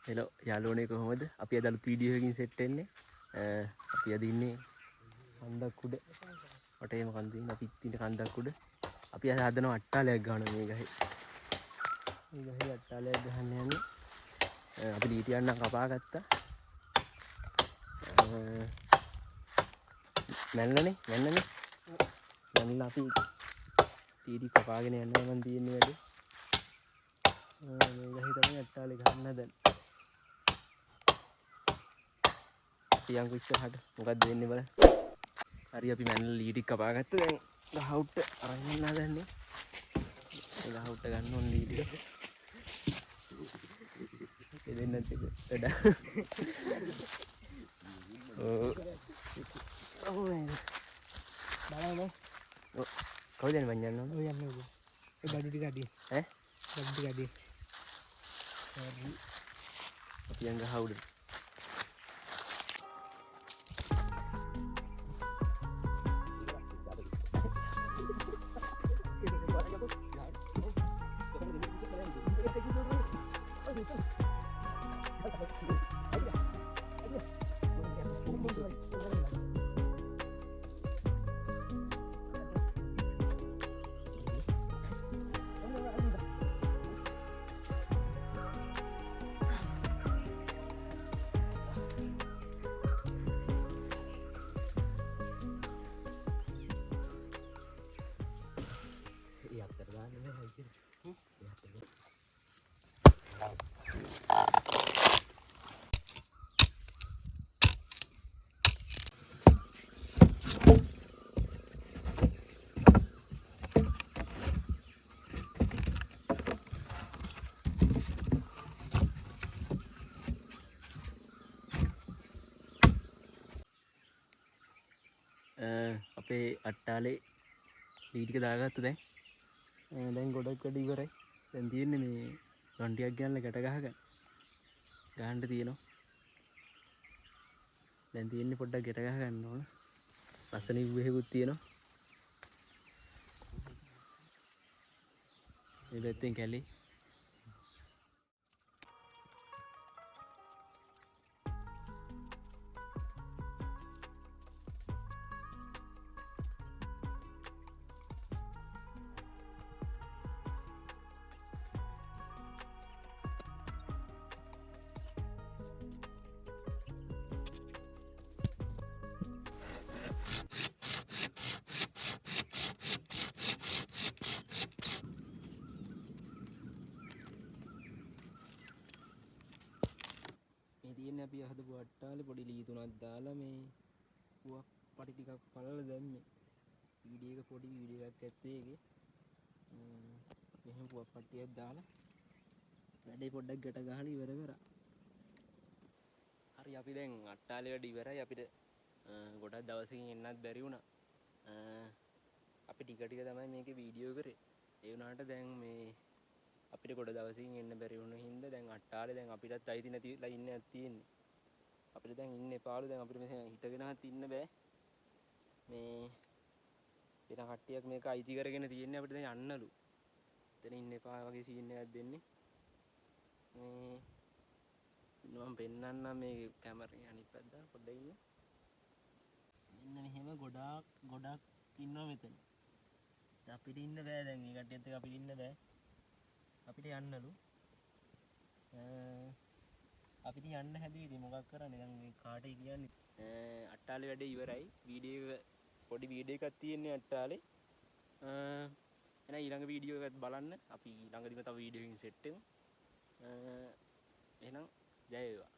Hello යාළුවනේ කොහොමද? අපි අද අලුත් වීඩියෝ එකකින් සෙට් වෙන්නේ. අපි අද ඉන්නේ කන්දක් උඩ. වටේම කන්ද ඉන්න අපි ඉන්න කන්දක් උඩ. අපි අද හදනවා අට්ටාලයක් ගන්න මේ ගහේ. මේ ගහේ අට්ටාලයක් ගහන්න යන්නේ. අපි ලීටියක් නම් කපා ගත්තා. මැන්නනේ. මැන්නලා අපි ලීටි කපාගෙන යනවා මන් තියෙන්නේ වැඩේ. මේ ගහේ තමයි අට්ටාලේ ගහන්න හදන්නේ. යංකු ඉස්සරහට මොකක්ද වෙන්නේ බලන්න. හරි අපි මැන්නලා ලීටි කපා ගත්තා. දැන් ගහ උඩට අරන් යන්න හදන්නේ. ගහ උඩට ගන්න ඕන ලීටි. ඒ දෙන්නත් එක වැඩ. බලන්න. කවුද යන්නේ මං යන්න ඕන. ඔය යන්නේ ඔය. ඒ බඩු ටික අදී. බඩු ටික අදී. හරි. අපි යන් ගහ උඩට. අපේ අට්ටාලේ ලීටික දාගත්ත දැන් ගොඩක් වැඩ ඉවරයි. දැන් තියෙන්නේ මේ රොන්ටියක් ගන්නලා ගැට ගහන්න තියෙනවා. දැන් තියෙන්නේ පොඩ්ඩක් ගැට ගහ ගන්න ඕන. ලස්සන ඉව්වෙකුත් තියෙනවා. මේ පැත්තෙන් කැලේ තියෙන්නේ අපි හදපු අට්ටාලේ පොඩි ලී තුනක් දාලා මේ පුවක් පටි ටිකක් පළල දැම්මේ. වීඩියෝ එක පොඩි වීඩියෝ එකක් ඇත්තේ ඒකේ. මෙහෙම පුවක් පට්ටියක් දාලා වැඩේ පොඩ්ඩක් ගැට ගහලා ඉවර කරා. හරි අපි දැන් අට්ටාලේ වැඩ ඉවරයි. අපිට ගොඩක් දවසකින් එන්නත් බැරි වුණා. අපි ටික ටික තමයි මේකේ වීඩියෝ කරේ. ඒ වුණාට දැන් මේ අපිට ගොඩ දවසකින් එන්න බැරි වුණ හින්දා දැන් අට්ටාලේ දැන් අපිටත් අයිති නැතිලා ඉන්නයක් තියෙන්නේ. අපිට දැන් ඉන්න එපාලු. දැන් අපිට මෙහෙම හිටගෙනවත් ඉන්න බෑ. මේ වෙන කට්ටියක් මේක අයිති කරගෙන තියෙන්නේ අපිට දැන් යන්නලු. එතන ඉන්න එපා වගේ සීන් එකක් දෙන්නේ. මේ මම පෙන්නන්නම් මේ කැමරේ අනිත් පැත්ත පොඩ්ඩක් ඉන්න. මෙන්න මෙහෙම ගොඩක් ඉන්නවා මෙතන. අපිට ඉන්න බෑ දැන් මේ කට්ටියත් එක්ක අපිට ඉන්න බෑ. අපිට යන්නලු. අපිට යන්න හැදුවේ ඉතින් මොකක් කරන්නේ දැන් මේ කාටයි කියන්නේ. අට්ටාලේ වැඩේ ඉවරයි. වීඩියෝ එක පොඩි වීඩියෝ එකක් තියෙන්නේ අට්ටාලේ. එහෙනම් ඊළඟ වීඩියෝ එකත් බලන්න. අපි ළඟදිම තව වීඩියෝ එකකින් සෙට් වෙමු. එහෙනම් ජය වේවා.